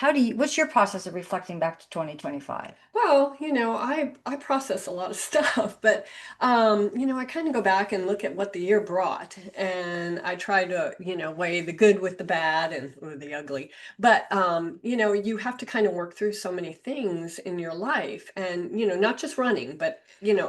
what's your process of reflecting back to 2025? Well, I process a lot of stuff, but I kind of go back and look at what the year brought, and I try to, weigh the good with the bad and or the ugly. But you have to kind of work through so many things in your life, and not just running, but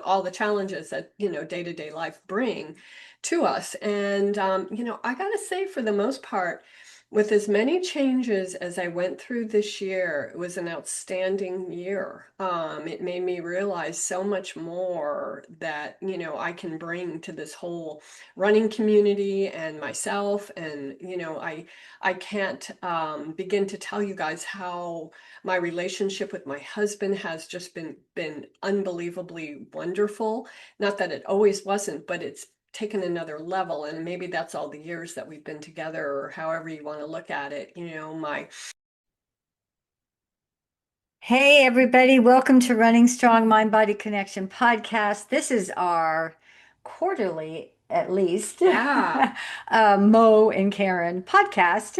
all the challenges that day-to-day life bring to us. And I gotta say, for the most part, with as many changes as I went through this year, it was an outstanding year. It made me realize so much more that, I can bring to this whole running community and myself. And, I can't begin to tell you guys how my relationship with my husband has just been unbelievably wonderful. Not that it always wasn't, but it's taken another level, and maybe that's all the years that we've been together, or however you want to look at it. My Hey, everybody, welcome to Running Strong Mind Body Connection podcast. This is our quarterly, at least, Yeah, Mo and Karen podcast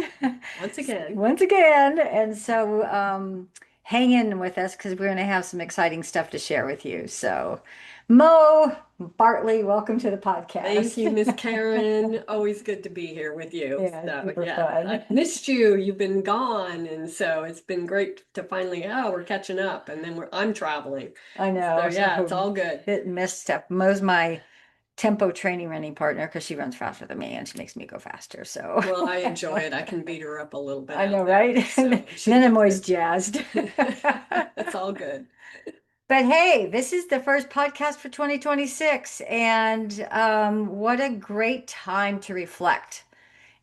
once again. once again. And so hang in with us because we're going to have some exciting stuff to share with you. So, Mo Bartley, welcome to the Thank you, podcast. Miss Karen. Always good to be here with you. Yeah, So super yeah, fun. I've missed you. You've been gone, and so it's been great to finally, we're catching up, and then I'm traveling. I So know. yeah, it's So all good. hit and miss stuff. Mo's my tempo training running partner because she runs faster than me and she makes me go faster. So Well, I enjoy it. I can beat her up a little bit I know, out there, right? so And she then I'm loves always it. jazzed. It's all good. But hey, this is the first podcast for 2026, and what a great time to reflect.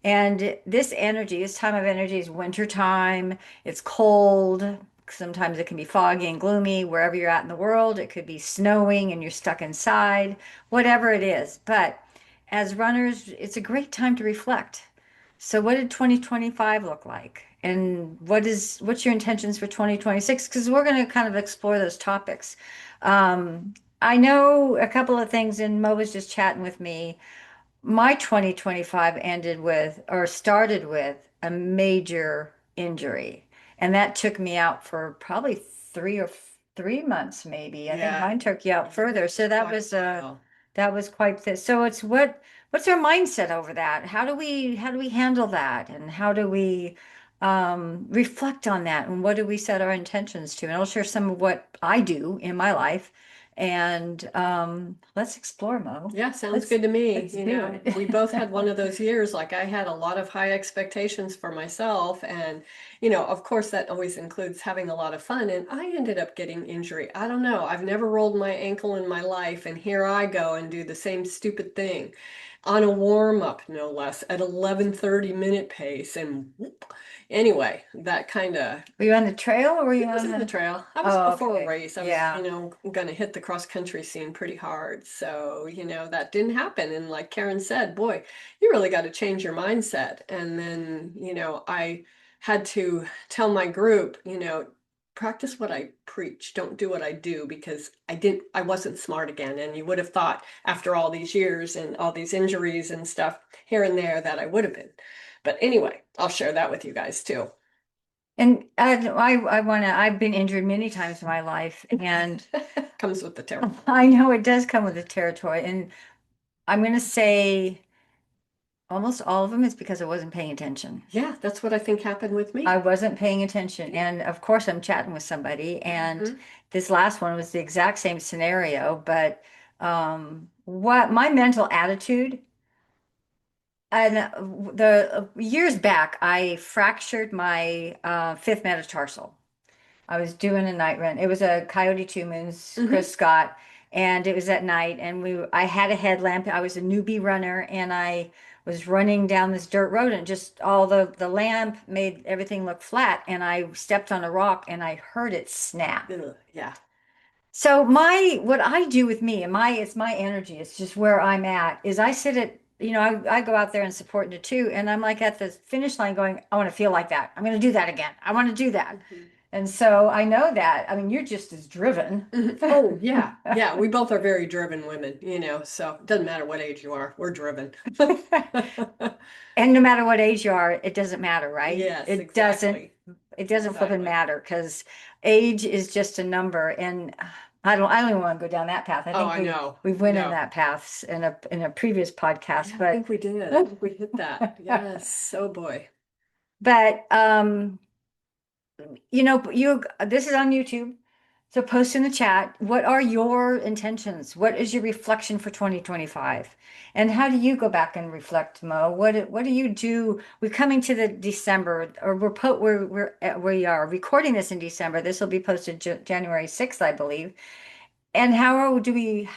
And this time of energy is winter time. It's cold. Sometimes it can be foggy and gloomy wherever you're at in the world. It could be snowing and you're stuck inside, whatever it is. But as runners, it's a great time to reflect. So what did 2025 look like? And what's your intentions for 2026? Because we're going to kind of explore those topics. I know a couple of things, and Mo was just chatting with me. My 2025 ended with or started with a major injury, and that took me out for probably 3 months, maybe. I think Yeah, mine took you out further. So that quite a was while. that was quite the so it's what's our mindset over that? How do we handle that? And how do we reflect on that? And what do we set our intentions to? And I'll share some of what I do in my life. And let's explore, Mo. Yeah, sounds Let's good to me. let's do We both it. had one of those years. Like I had a lot of high expectations for myself. And, of course, that always includes having a lot of fun. And I ended up getting injury. I don't know. I've never rolled my ankle in my life. And here I go and do the same stupid thing on a warm up, no less, at 11:30 minute pace. And whoop. Anyway, that kind of Were you on the trail or were you it was on in the the? trail. I was Oh, before a okay. race. I was, Yeah. going to hit the cross country scene pretty hard. So, that didn't happen. And like Karen said, boy, you really got to change your mindset. And then, I had to tell my group, practice what I preach. Don't do what I do because I wasn't smart again. And you would have thought after all these years and all these injuries and stuff here and there that I would have been. But anyway, I'll share that with you guys too. And I've been injured many times in my life, and Comes with the territory. I know it does come with the territory. And I'm going to say almost all of them is because I wasn't paying attention. Yeah, that's what I think happened with I me. wasn't paying attention. And of course, I'm chatting with somebody, and Hmm. this last one was the exact same scenario, but what my mental attitude. And the years back, I fractured my fifth metatarsal. I was doing a night run. It was a Coyote Two Moons, Hmm. Chris Scott, and it was at night. And I had a headlamp. I was a newbie runner, and I was running down this dirt road, and just all the lamp made everything look flat. And I stepped on a rock, and I heard it snap. Yeah. So what I do with me and it's my energy. It's just where I'm at is I sit at, I go out there and support the two, and I'm like at the finish line going, I want to feel like that. I'm going to do that again. I want to do that. Hmm. And so I know that. I mean, you're just as driven. Mhm. Oh, yeah. Yeah. We both are very driven women, so it doesn't matter what age you are, we're driven. And no matter what age you are, it doesn't matter, right? Yes, It doesn't. exactly. It doesn't flip and Exactly. matter because age is just a number. And I don't even want to go down that path. I Oh, think I know. we've went in No. that path in a previous podcast, Yeah, I think we did. I think we hit that. Yes. Oh boy. but this is on YouTube. So post in the chat, what are your intentions? What is your reflection for 2025? And how do you go back and reflect, Mo? What do you do? We're coming to the December, or we are recording this in December. This will be posted January 6th, I believe. And how do you,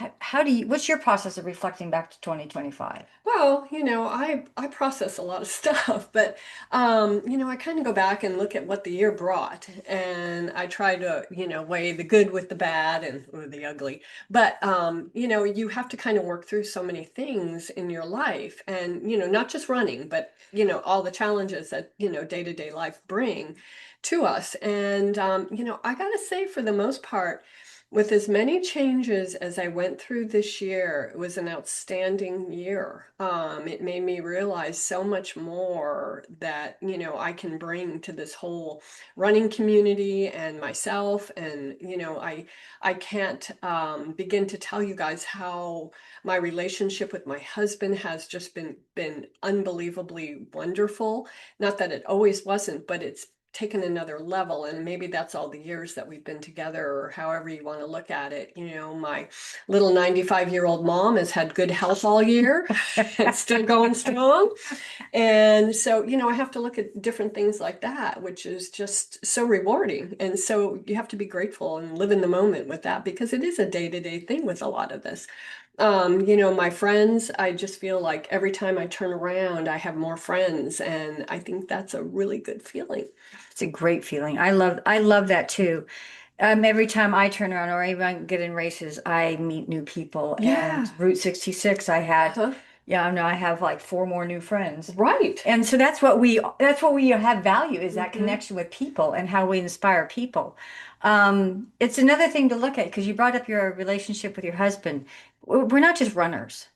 what's your process of reflecting back to 2025? Well, I process a lot of stuff, but I kind of go back and look at what the year brought, and I try to, weigh the good with the bad and or the ugly. But you have to kind of work through so many things in your life, and not just running, but all the challenges that day-to-day life bring to us. And I gotta say, for the most part, with as many changes as I went through this year, it was an outstanding year. It made me realize so much more that, I can bring to this whole running community and myself. And, I can't begin to tell you guys how my relationship with my husband has just been unbelievably wonderful. Not that it always wasn't, but it's taken another level, and maybe that's all the years that we've been together, or however you want to look at it. My little 95-year-old mom has had good health all year and still going strong. And so, I have to look at different things like that, which is just so rewarding. And so you have to be grateful and live in the moment with that, because it is a day-to-day thing with a lot of this. My friends, I just feel like every time I turn around, I have more friends, and I think that's a really good feeling. It's a great feeling. I love that too. Every time I turn around or even get in races, I meet new people. And Yeah. Route 66, I had, Uh-huh. yeah, I know I have like four more new friends. Right. And so that's what we have value is that Hmm. connection with people and how we inspire people. It's another thing to look at because you brought up your relationship with your husband. We're not just runners.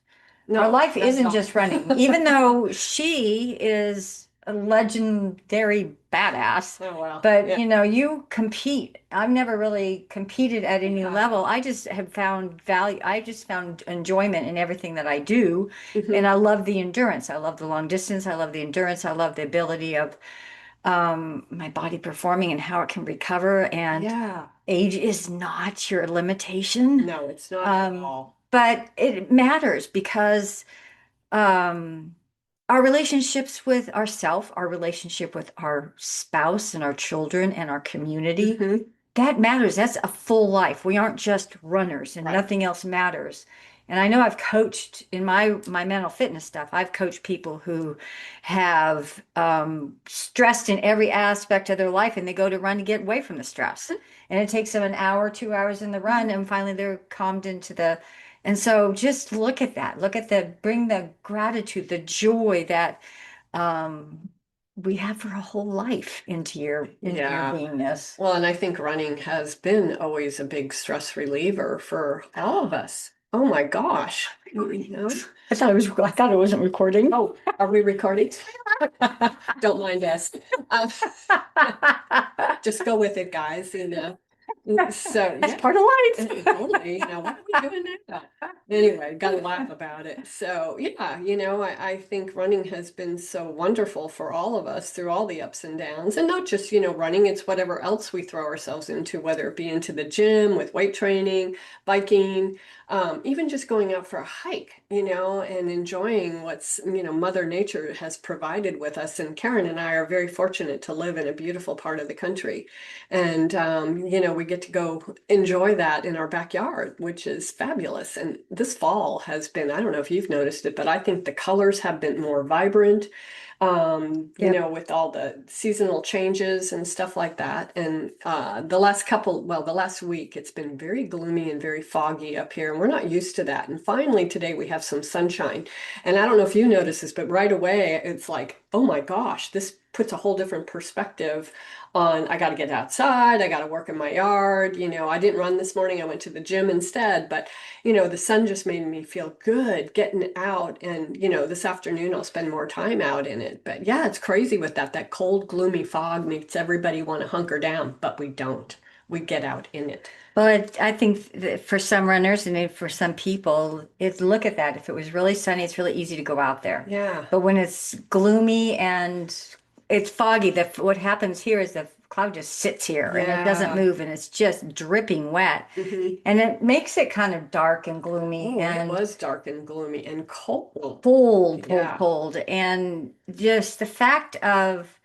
Our No, life not at isn't all. just running, even though she is a legendary badass. Oh, wow. But Yeah. you compete. I've never really competed at any Yeah. level. I just have found value. I just found enjoyment in everything that I do. And Hmm. I love the endurance. I love the long distance. I love the endurance. I love the ability of my body performing and how it can recover. And Yeah. age is not your limitation. No, it's not at Um, all. but it matters because um, our relationships with ourself, our relationship with our spouse and our children and our community, Hmm. that matters. That's a full life. We aren't just runners and Right. nothing else matters. And I know I've coached in my mental fitness stuff. I've coached people who have stressed in every aspect of their life and they go to run to get away from the stress. And it takes them an hour, 2 hours in the run, and finally they're calmed into the. And so just look at that. Look at bring the gratitude, the joy that um, we have for a whole life into your Yeah. beingness. Well, and I think running has been always a big stress reliever for all of us. Oh my gosh. You know? I thought it wasn't recording. Oh, are we recording? Don't mind us. Um, just go with it, guys. So That's yeah, part of life. totally. What are we doing now? Anyway, gotta laugh about it. So yeah, I think running has been so wonderful for all of us through all the ups and downs. And not just, running, it's whatever else we throw ourselves into, whether it be into the gym with weight training, biking, even just going out for a hike, and enjoying what's, Mother Nature has provided with us. And Karen and I are very fortunate to live in a beautiful part of the country. And, we get to go enjoy that in our backyard, which is fabulous. And this fall has been, I don't know if you've noticed it, but I think the colors have been more vibrant, Yep. with all the seasonal changes and stuff like that. And the last week, it's been very gloomy and very foggy up here, and we're not used to that. And finally, today we have some sunshine. And I don't know if you notice this, but right away, it's like, oh my gosh, this puts a whole different perspective on I got to get outside, I got to work in my yard. I didn't run this morning, I went to the gym instead, but the sun just made me feel good getting out. And, this afternoon I'll spend more time out in it. But yeah, it's crazy with that cold, gloomy fog makes everybody want to hunker down, but we don't. We get out in it. Well, I think that for some runners and for some people, it's look at that. If it was really sunny, it's really easy to go out there. Yeah. But when it's gloomy and it's foggy, what happens here is the cloud just sits here and it doesn't Yeah. move and it's just dripping wet. Hmm. And it makes it kind of dark and gloomy Oh, it and was dark and gloomy and cold. cold, cold, Yeah. cold. And just the fact of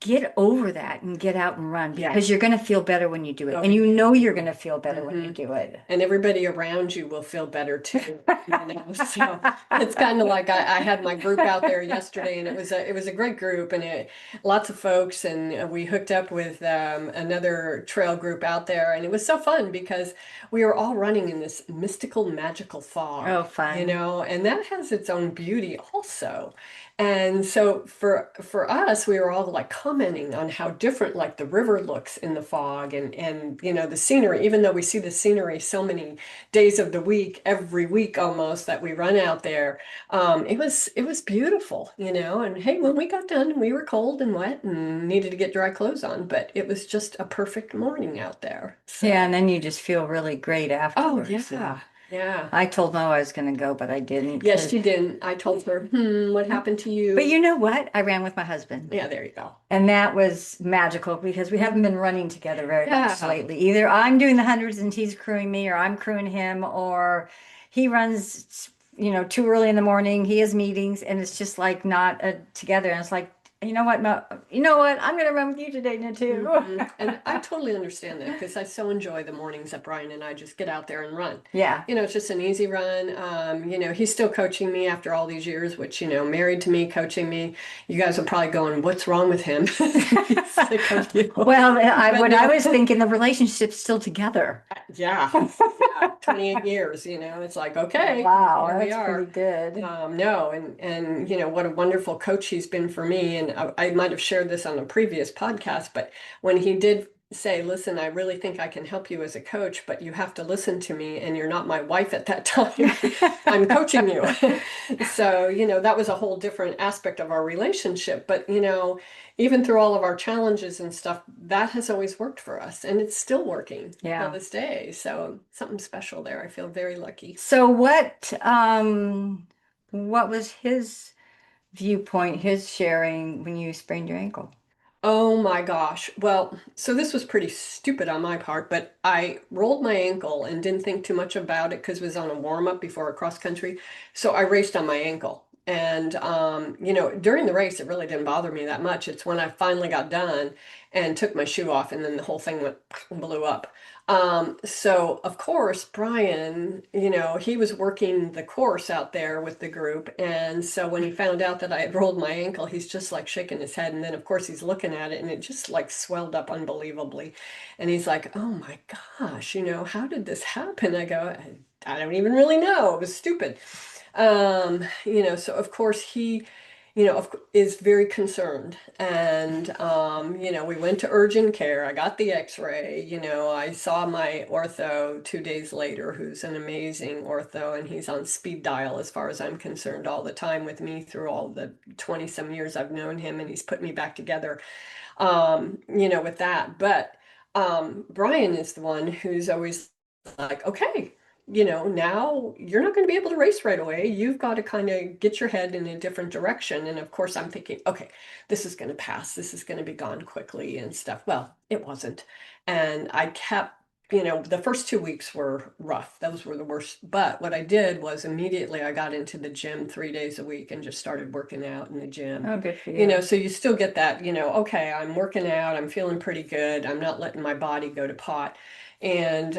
get over that and get out and run Yeah. because you're going to feel better when you do it. Oh, And you you know you're going do. to feel better when you Hmm. do it. And everybody around you will feel better too. So it's kind of like I had my group out there yesterday, and it was a great group, and lots of folks, and we hooked up with another trail group out there, and it was so fun because we were all running in this mystical, magical fog, Oh, fun. and that has its own beauty also. And so for us, we were all like commenting on how different like the river looks in the fog, and the scenery, even though we see the scenery so many days of the week, every week almost that we run out there. It was beautiful, and hey, when we got done, we were cold and wet and needed to get dry clothes on, but it was just a perfect morning out there. Yeah, So, and then you just feel really great oh afterwards. And yeah, yeah. I told Mo I was going to go, but I didn't Yes, because, she didn't. I told her, what happened to but you? you know what? I ran with my husband. Yeah, there you go. And that was magical because we haven't been running together very much Yeah. lately. Either I'm doing the hundreds and he's crewing me, or I'm crewing him, or he runs, too early in the morning. He has meetings, and it's just like not together. And it's like, you know what, Mo, you know what? I'm going to run with you today, now too. And I totally understand that because I so enjoy the mornings that Brian and I just get out there and run. Yeah. It's just an easy run. He's still coaching me after all these years, which, married to me, coaching me. You guys are probably going, what's wrong with him? He's sick of you. Well, But what I no, was thinking, the relationship's still together. yeah, yeah, 28 years, it's like, okay, Wow, here we that's pretty are. good. No, and what a wonderful coach he's been for me. And I might have shared this on a previous podcast, but when he did say, listen, I really think I can help you as a coach, but you have to listen to me, and you're not my wife at that time. I'm coaching you. So, that was a whole different aspect of our relationship. But, even through all of our challenges and stuff, that has always worked for us, and it's still working till Yeah. this day. So something special there. I feel very lucky. So what was his viewpoint, his sharing when you sprained your ankle? Oh my gosh. Well, so this was pretty stupid on my part, but I rolled my ankle and didn't think too much about it because it was on a warm up before a cross country. So I raced on my ankle. And, during the race, it really didn't bother me that much. It's when I finally got done and took my shoe off, and then the whole thing went blew up. So of course, Brian, he was working the course out there with the group. And so when he found out that I had rolled my ankle, he's just like shaking his head. And then of course he's looking at it, and it just like swelled up unbelievably. And he's like, oh my gosh, how did this happen? I go, I don't even really know. It was stupid. So of course he is very concerned. And, we went to urgent care. I got the x-ray. I saw my ortho 2 days later, who's an amazing ortho, and he's on speed dial as far as I'm concerned all the time with me through all the 20 some years I've known him, and he's put me back together, with that. But Brian is the one who's always like, okay, now you're not going to be able to race right away. You've got to kind of get your head in a different direction. And of course, I'm thinking, okay, this is going to pass. This is going to be gone quickly and stuff. Well, it wasn't. And I kept, the first 2 weeks were rough. Those were the worst. But what I did was immediately I got into the gym 3 days a week and just started working out in the gym. Oh, good for you. So you still get that, okay, I'm working out, I'm feeling pretty good, I'm not letting my body go to pot. And,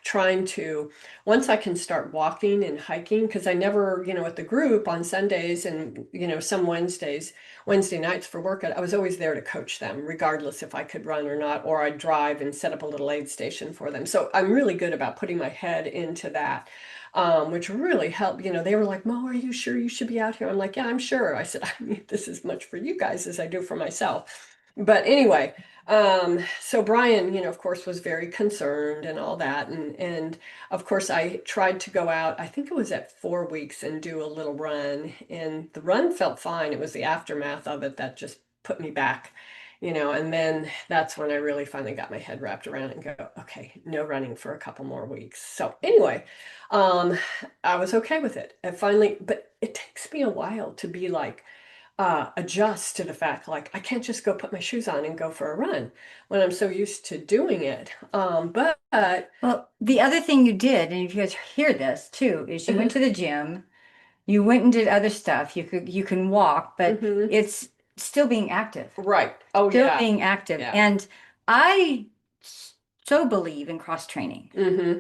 trying to, once I can start walking and hiking, because I never, at the group on Sundays and, some Wednesday nights for workout, I was always there to coach them, regardless if I could run or not, or I'd drive and set up a little aid station for them. So I'm really good about putting my head into that. which really helped. They were like, Mo, are you sure you should be out here? I'm like, yeah, I'm sure. I said, I need this as much for you guys as I do for myself. But anyway, so Brian, of course, was very concerned and all that. And of course, I tried to go out, I think it was at 4 weeks, and do a little run. And the run felt fine. It was the aftermath of it that just put me back. And then that's when I really finally got my head wrapped around it and go, okay, no running for a couple more weeks. So anyway, um, I was okay with it. And finally, but it takes me a while to be like, adjust to the fact like I can't just go put my shoes on and go for a run when I'm so used to doing it. But Well, the other thing you did, and if you guys hear this too, is you went to the gym, you went and did other stuff. You can walk, but mhm, it's still being active. right. Oh Still yeah. being active. Yeah. And I so believe in cross training.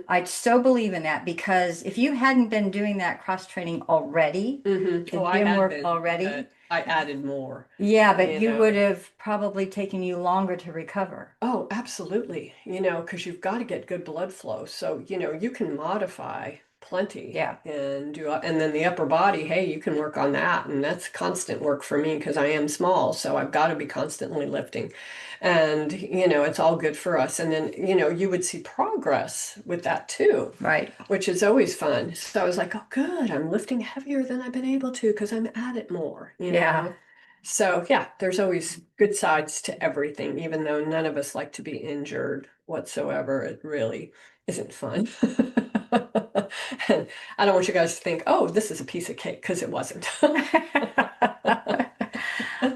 I so believe in that because if you hadn't been doing that cross training already, the Oh, I gym had work been, already, but I added more, yeah, but you you know. would have probably taken you longer to recover. Oh, absolutely. Because you've got to get good blood flow. So, you can modify plenty Yeah, and then the upper body, hey, you can work on that. And that's constant work for me because I am small. So I've got to be constantly lifting. And, it's all good for us. And then, you would see progress with that too, right. which is always fun. So I was like, oh, good. I'm lifting heavier than I've been able to because I'm at it more. Yeah. So yeah, there's always good sides to everything, even though none of us like to be injured whatsoever. It really isn't fun. And I don't want you guys to think, oh, this is a piece of cake, because it wasn't.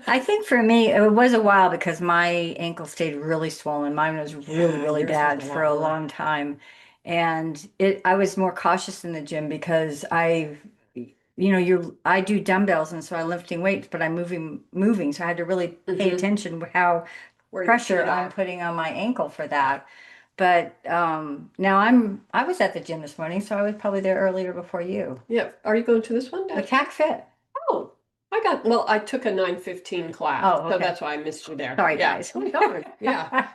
I think for me, it was a while because my ankle stayed really swollen. Mine was really, Yeah, really yours was a bad for lot a worse. long time. And I was more cautious in the gym because I do dumbbells and so I'm lifting weights, but I'm moving. So I had to really pay Hmm. attention how Where your pressure feet I'm are. putting on my ankle for that. But now I was at the gym this morning, so I was probably there earlier before you. Yep. Are you going to this one, The Dad? CAC Fit. Oh, well, I took a 9:15 class, Oh, so okay. that's why I missed you there. Sorry, Yeah. guys. Oh, darn. Yeah.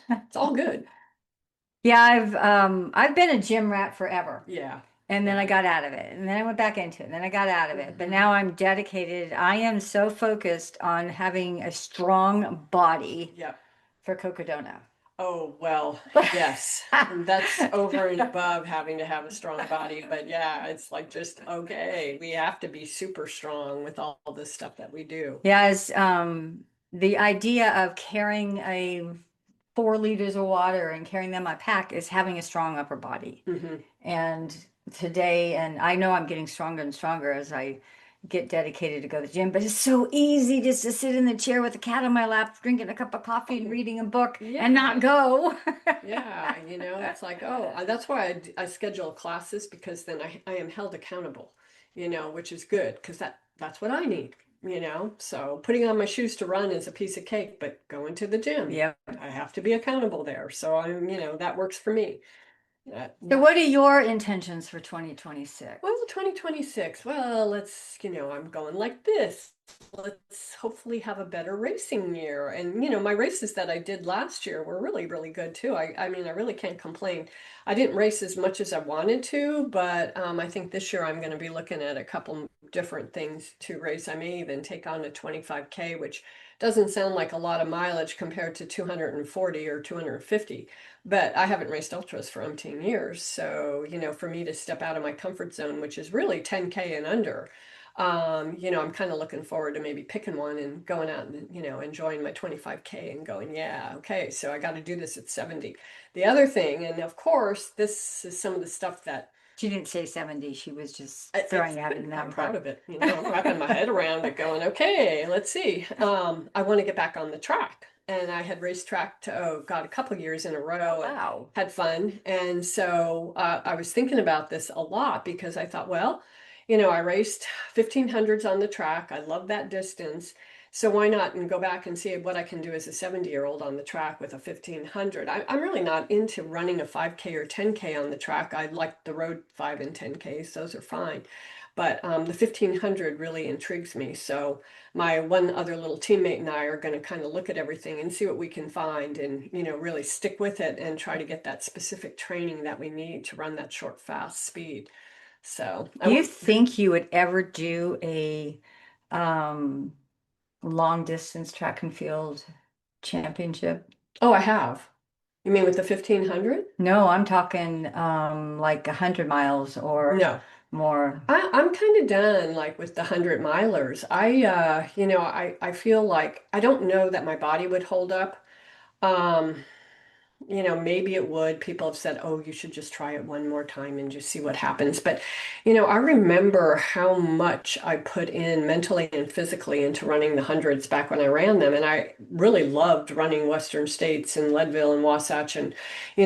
It's all good. Yeah, I've been a gym rat forever. Yeah. And then I Yeah. got out of it. And then I went back into it. And then I got out of it. But Hmm. now I'm dedicated. I am so focused on having a strong body Yep. for Cocodona. Oh, well, yes. That's over and above having to have a strong body. But yeah, it's like just, okay, we have to be super strong with all this stuff that we do. Yes, the idea of carrying a 4 liters of water and carrying them on my pack is having a strong upper body. Hmm. And today, and I know I'm getting stronger and stronger as I get dedicated to go to the gym, but it's so easy just to sit in the chair with a cat on my lap, drinking a cup of coffee and reading a book and not Yeah. go. Yeah. It's like, oh, that's why I schedule classes because then I am held accountable, which is good because that's what I need. So putting on my shoes to run is a piece of cake, but going to the gym, Yeah. I have to be accountable there. So that works for me. So what are your intentions for 2026? Well, 2026. Well, I'm going like this. Let's hopefully have a better racing year. And, my races that I did last year were really, really good too. I mean, I really can't complain. I didn't race as much as I wanted to, but I think this year I'm going to be looking at a couple different things to race. I may even take on a 25K, which doesn't sound like a lot of mileage compared to 240 or 250. But I haven't raced ultras for umpteen years. So, for me to step out of my comfort zone, which is really 10K and under, I'm kind of looking forward to maybe picking one and going out and, enjoying my 25K and going, yeah, okay, so I got to do this at 70. The other thing, and of course, this is some of the stuff that She didn't say 70. She was just it's throwing out a good. I'm number. proud of it. I'm wrapping my head around it going, okay, let's see. I want to get back on the track. And I had racetracked, oh God, a couple years in a Oh, row and wow. had fun. And so I was thinking about this a lot because I thought, well, I raced 1500s on the track. I love that distance. So why not and go back and see what I can do as a 70-year-old on the track with a 1500. I'm really not into running a 5K or 10K on the track. I like the road 5 and 10Ks. Those are fine. But the 1500 really intrigues me. So my one other little teammate and I are going to kind of look at everything and see what we can find and, really stick with it and try to get that specific training that we need to run that short, fast speed. So I Do you want, think you would ever do a um, long distance track and field championship? oh, I have. You mean with the 1500? No, I'm talking like 100 miles or No. more. I'm kind of done like with the 100 milers. I feel like I don't know that my body would hold up. Um, maybe it would. People have said, oh, you should just try it one more time and just see what happens. But, I remember how much I put in mentally and physically into running the hundreds back when I ran them. And I really loved running Western States and Leadville and Wasatch and,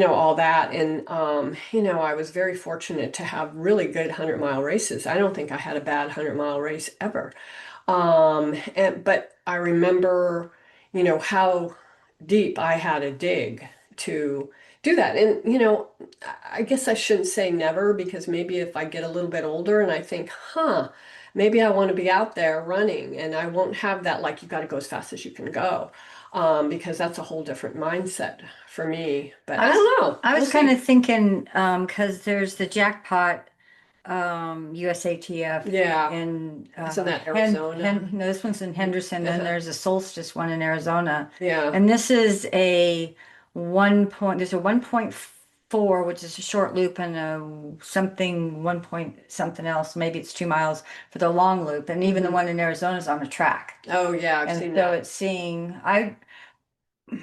all that. And, I was very fortunate to have really good 100-mile races. I don't think I had a bad 100-mile race ever. But I remember, how deep I had to dig to do that. And, I guess I shouldn't say never because maybe if I get a little bit older and I think, maybe I want to be out there running and I won't have that, like, you got to go as fast as you can go. Because that's a whole different mindset for me. But I I was don't know. I We'll was kind see. of thinking because there's the jackpot USATF Yeah. in Isn't that Arizona? No, this one's in Henderson. Then there's a Solstice one in Arizona, Yeah. and this is a one point. There's a 1.4, which is a short loop, and a something one point something else. Maybe it's 2 miles for the long loop, and even the Hmm. one in Arizona is on a track. Oh, yeah, I've And seen so that. it's seeing I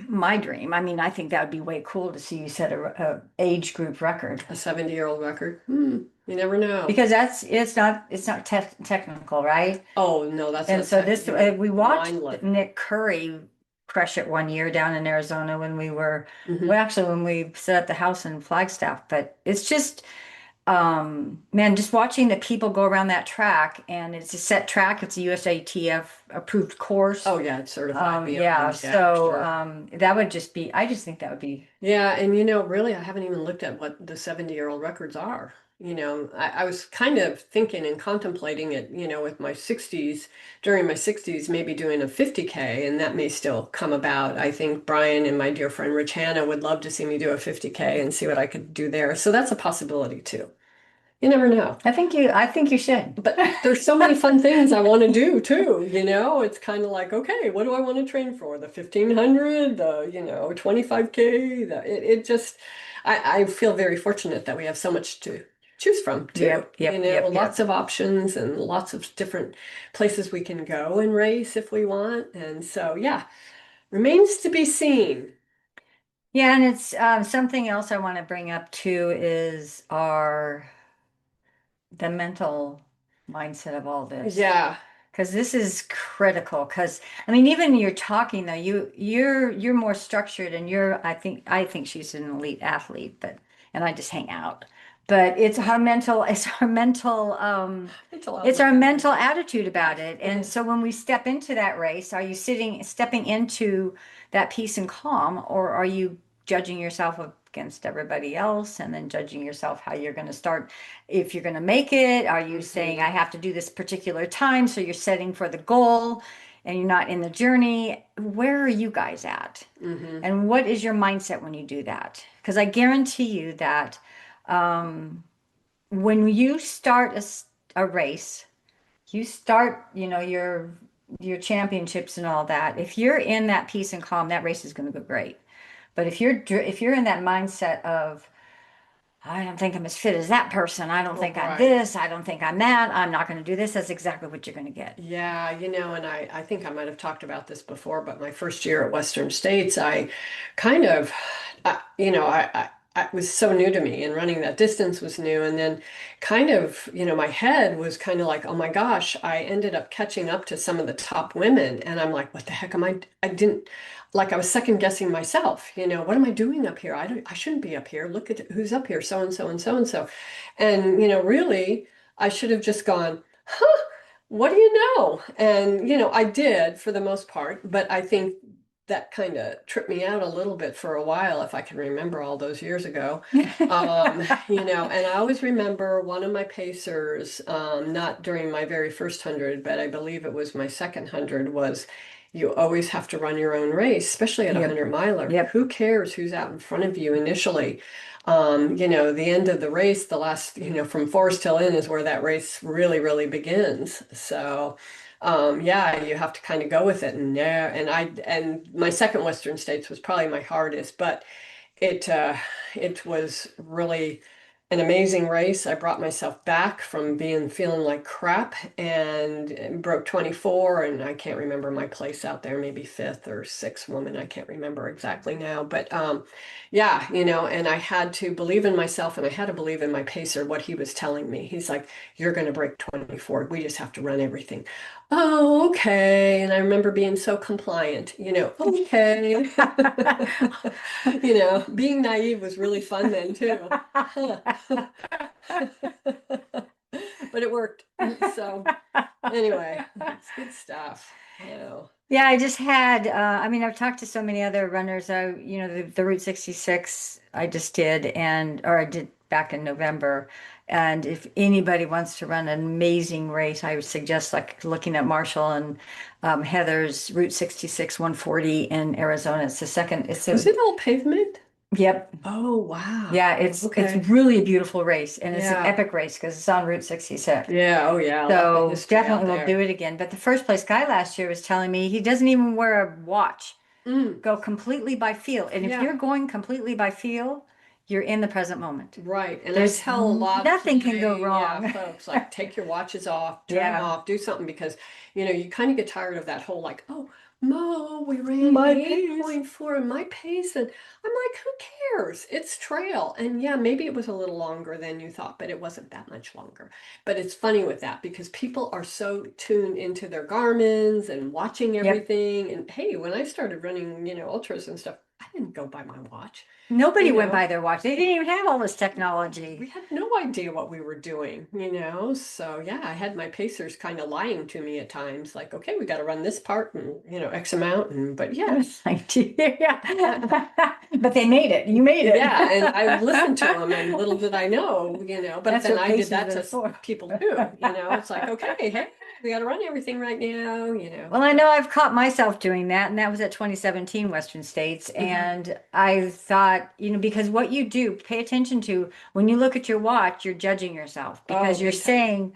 my dream. I mean, I think that would be way cool to see you set a age group record. A 70-year-old record. Hmm. You never know. Because it's not technical, right? Oh, no, that's And not so tech. this You mean we watched mindless. Nick Curry crush it one year down in Arizona when we were Hmm. well actually when we set up the house in Flagstaff. But it's just man, just watching the people go around that track, and it's a set track, it's a USATF approved course. Oh, yeah, it's certified Yeah, beyond. Yeah, so sure. that would just be I just think that would be Yeah, and really, I haven't even looked at what the 70-year-old records are. I was kind of thinking and contemplating it, with my 60s, during my 60s, maybe doing a 50K, and that may still come about. I think Brian and my dear friend Rich Hanna would love to see me do a 50K and see what I could do there. So that's a possibility too. You never know. I think you should. But there's so many fun things I want to do too, It's kind of like, okay, what do I want to train for? The 1500, the, 25K, it just I feel very fortunate that we have so much to choose from too. Yep, yep, yep, Lots yep. of options and lots of different places we can go and race if we want. And so, yeah, remains to be seen. Yeah, and it's something else I want to bring up too is our the mental mindset of all this. Yeah. Because this is critical. Because I mean, even you're talking though, you're more structured, and I think she's an elite athlete, but and I just hang out. But It's a lot it's like our that. mental attitude Yeah, about it. it And is. so when we step into that race, are you stepping into that peace and calm, or are you judging yourself against everybody else and then judging yourself how you're going to start if you're going to make it? Are you saying Hmm. I have to do this particular time? So you're setting for the goal and you're not in the journey. Where are you guys at? Hmm. And what is your mindset when you do that? Because I guarantee you that um, when you start a race, you start, your championships and all that. If you're in that peace and calm, that race is going to go great. But if you're in that mindset of I don't think I'm as fit as that person. I don't Oh, think I'm right. this. I don't think I'm that. I'm not going to do this. That's exactly what you're going to get. Yeah, and I think I might have talked about this before, but my first year at Western States, I kind of, I was so new to me, and running that distance was new. And then kind of, my head was kind of like, oh my gosh, I ended up catching up to some of the top women. And I'm like, what the heck am I didn't, like, I was second guessing myself, what am I doing up here? I shouldn't be up here. Look at who's up here, so and so and so and so. And, really, I should have just gone, huh? What do you know? And, I did for the most part, but I think that kind of tripped me out a little bit for a while, if I can remember all those years ago. And I always remember one of my pacers, not during my very first 100, but I believe it was my second 100, was you always have to run your own race, especially at a Yep. 100 miler. Yep. Who cares who's out in front of you initially? The end of the race, the last, from Forest Hill Inn is where that race really, really begins. So, yeah, you have to kind of go with it. And yeah, and my second Western States was probably my hardest, but it it was really an amazing race. I brought myself back from being feeling like crap and broke 24, and I can't remember my place out there, maybe fifth or sixth woman. I can't remember exactly now, but yeah, and I had to believe in myself and I had to believe in my pacer, what he was telling me. He's like, "You're going to break 24. We just have to run everything." Oh, okay. And I remember being so compliant, okay. Being naive was really fun then too. Huh. But it worked. So anyway, it's good stuff. Yeah, I just had, I mean, I've talked to so many other runners. The Route 66 I just did, or I did back in November. And if anybody wants to run an amazing race, I would suggest like looking at Marshall and Heather's Route 66 140 in Arizona. Was it all pavement? Yep. Oh, wow. Yeah, it's Okay. really a beautiful race and it's an Yeah. epic race because it's on Route 66. Yeah. Oh, yeah. I love the So history out definitely we'll do there. it again. But the first place guy last year was telling me he doesn't even wear a watch, Mm, go completely by feel. And if yeah. you're going completely by feel, you're in the present moment. Right. And I There's tell a lot of nothing can go yeah, wrong. folks, like take your watches off, turn them Yeah. off, do something because, you kind of get tired of that whole like, oh, Mo, we ran My pace. 8.4 in my pace. And I'm like, who cares? It's trail. And yeah, maybe it was a little longer than you thought, but it wasn't that much longer. But it's funny with that because people are so tuned into their Garmin's and watching Yep. everything. And hey, when I started running, ultras and stuff, I didn't go by my watch. Nobody You went know, by their watch. They didn't even have all this technology. we had no idea what we were doing. So yeah, I had my pacers kind of lying to me at times, like, okay, we got to run this part and X amount, and but yeah, Like, yeah. uh, But they made it. You made it. yeah, and I listened to them, and little did I know, but That's then what I did pacers that are to for. people too. It's like, okay, hey, we got to run everything right now. Well, I So know I've caught myself doing that, and that was at 2017 Western States. mhm. And I thought, because what you do, pay attention to when you look at your watch, you're judging yourself Oh, because you're big time. saying,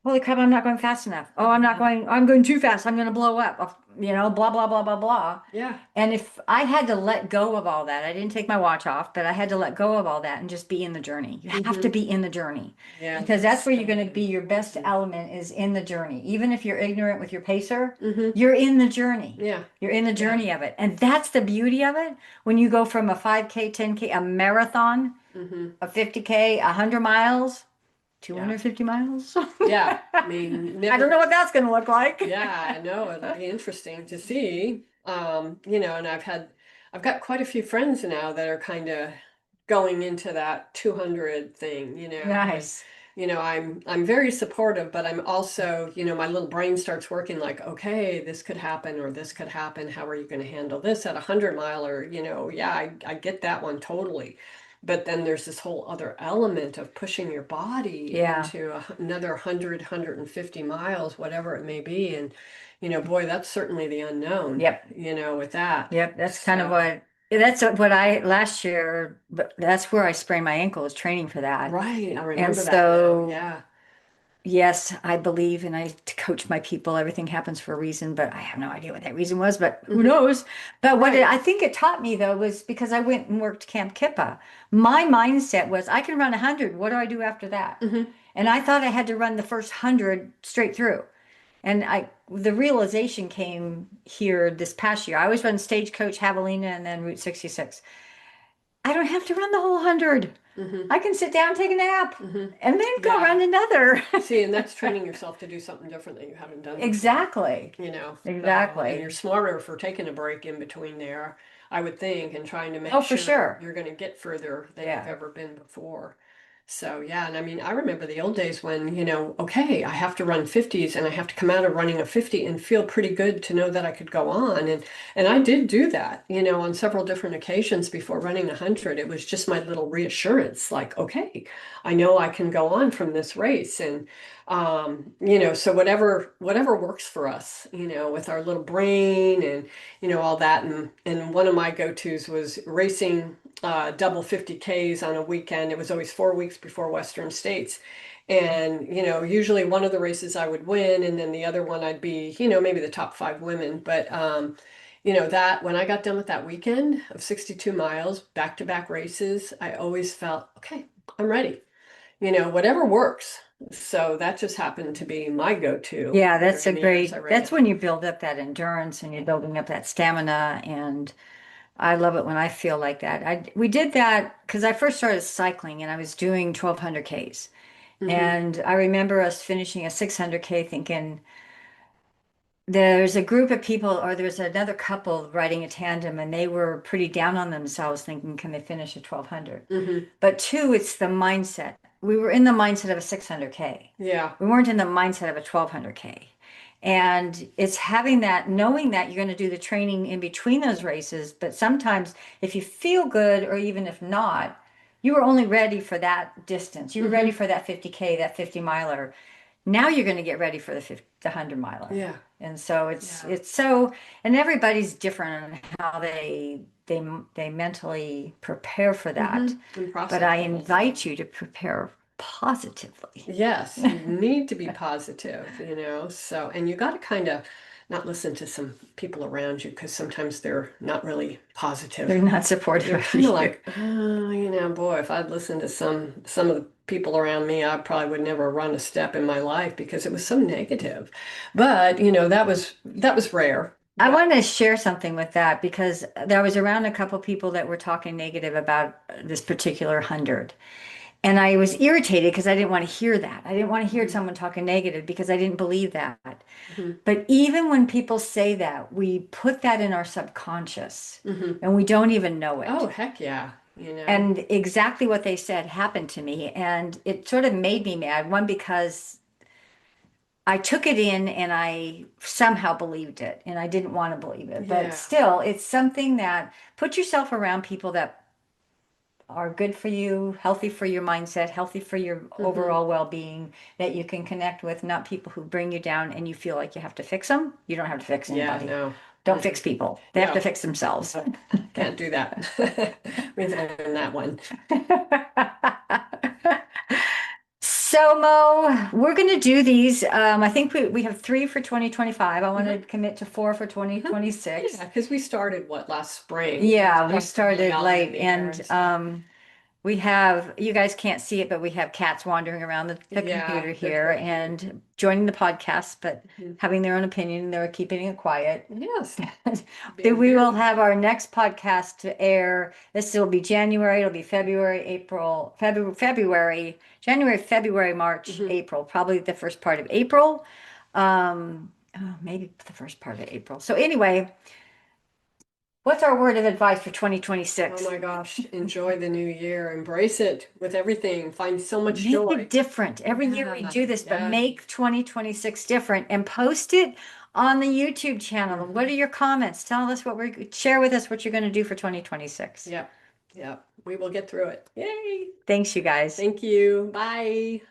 holy crap, I'm not going fast enough. Oh, I'm going too fast. I'm going to blow up. Blah, blah, blah, blah, blah. Yeah. And if I had to let go of all that, I didn't take my watch off, but I had to let go of all that and just be in the journey. You have to Hmm. be in the journey Yeah, because that's that's where you're so going to be your best important. element is in the journey. Even if you're ignorant with your pacer, Hmm. you're in the journey. Yeah. You're in the Yeah. journey of it. And that's the beauty of it. When you go from a 5K, 10K, a marathon, Hmm. a 50K, 100 miles, Yeah. 250 miles. Yeah. I mean, I don't never. know what that's going to look like. Yeah, I know it'll be interesting to see. And I've got quite a few friends now that are kind of going into that 200 thing. And Nice. I'm very supportive, but I'm also, my little brain starts working like, okay, this could happen or this could happen. How are you going to handle this at a 100 miler? Yeah, I get that one totally. But then there's this whole other element of pushing your body Yeah. into another 150 miles, whatever it may be. And, boy, that's certainly the unknown, Yep. with that. Yep, that's kind of So, what I last year, but that's where I sprained my ankle is training for that. right. I And remember that now. so, Yeah. yes, I believe and I coach my people. Everything happens for a reason, but I have no idea what that reason was, but who Hmm. knows? But Right. I think it taught me though was because I went and worked Camp Kippa. My mindset was I can run 100. What do I do after that? Hmm. And I thought I had to run the first 100 straight through. And the realization came here this past year. I always run Stagecoach, Javelina, and then Route 66. I don't have to run the whole 100. Hmm. I can sit down, take a nap, Hmm. and then go Yeah. run another. See, and that's training yourself to do something different that you haven't done before. Exactly. And you're Exactly. smarter for taking a break in between there, I would think, and trying to make Oh, for sure sure. you're going to get further than you've Yeah. ever been before. So yeah, and I mean, I remember the old days when, okay, I have to run 50s and I have to come out of running a 50 and feel pretty good to know that I could go on. And I did do that, on several different occasions before running 100. It was just my little reassurance, like, okay, I know I can go on from this race. And so whatever works for us, with our little brain and all that. And one of my go-tos was racing double 50Ks on a weekend. It was always 4 weeks before Western States. And, usually one of the races I would win, and then the other one I'd be, maybe the top five women. But, that when I got done with that weekend of 62 miles, back-to-back races, I always felt, okay, I'm ready, whatever works. So that just happened to be my go-to Yeah, during the years I that's ran. when you build up that endurance and you're building up that stamina. And I love it when I feel like that. We did that because I first started cycling and I was doing 1200 Ks. Hmm. And I remember us finishing a 600K thinking, there's a group of people, or there's another couple riding a tandem, and they were pretty down on themselves, thinking, can they finish at 1200? Hmm. But two, it's the mindset. We were in the mindset of a 600K. Yeah. We weren't in the mindset of a 1200K. And it's having that, knowing that you're going to do the training in between those races. But sometimes, if you feel good, or even if not, you were only ready for that distance. You were ready Hmm. for that 50K, that 50 miler. Now you're going to get ready for the 100 miler. Yeah. And so Yeah. it's so, and everybody's different on how they mentally prepare for that. And But process I it also. invite you to prepare positively. Yes, you need to be positive, so, and you got to kind of not listen to some people around you because sometimes they're not really They're positive. not supportive They're of kind of you. like, oh, boy, if I'd listened to some of the people around me, I probably would never run a step in my life because it was so negative. But, that was rare. I But want to share something with that because there was around a couple people that were talking negative about this particular 100. And I was irritated because I didn't want to hear that. I didn't want to hear Mhm, someone talking negative because I didn't believe that. mhm, But even when people say that, we put that in our subconscious mhm. and we don't even know Oh, it. heck yeah, And exactly what they said happened to me. And it sort of made me mad. One, because I took it in and I somehow believed it and I didn't want to believe it. But yeah. still, it's something that put yourself around people that are good for you, healthy for your mindset, healthy for your Hmm. overall well-being, that you can connect with, not people who bring you down and you feel like you have to fix them. You don't have to fix Yeah, anybody. no. Don't fix Mm-mm. people. They have to No. fix themselves. Can't do that. We've learned that one. So, Mo, we're going to do these. I think we have three for 2025. I want to Hmm. commit to four for Hmm. 2026. Yeah, because we started what last spring, so it's Yeah, we probably started late, already there and and stuff. we have, you guys can't see it, but we have cats wandering around the Yeah, computer they're here totally cute. and joining the podcast, but Mhm. having their own opinion. They're keeping it quiet. Yes, Then being we will very have quiet. our next podcast to air. This will be January, it'll be February, April, February, January, February, March, Hmm. April, probably the first part of April. Maybe the first part of April. So anyway, what's our word of advice for Oh 2026? my gosh, enjoy the new year, embrace it with everything, find so much Make it joy. different. Every year we Yeah, do this, but yeah. make 2026 different and post it on the YouTube channel. What Hmm. are your comments? Tell us share with us what you're going to do for 2026. Yep, yep. We will get through it. Yay. Thanks, you guys. Thank you. Bye.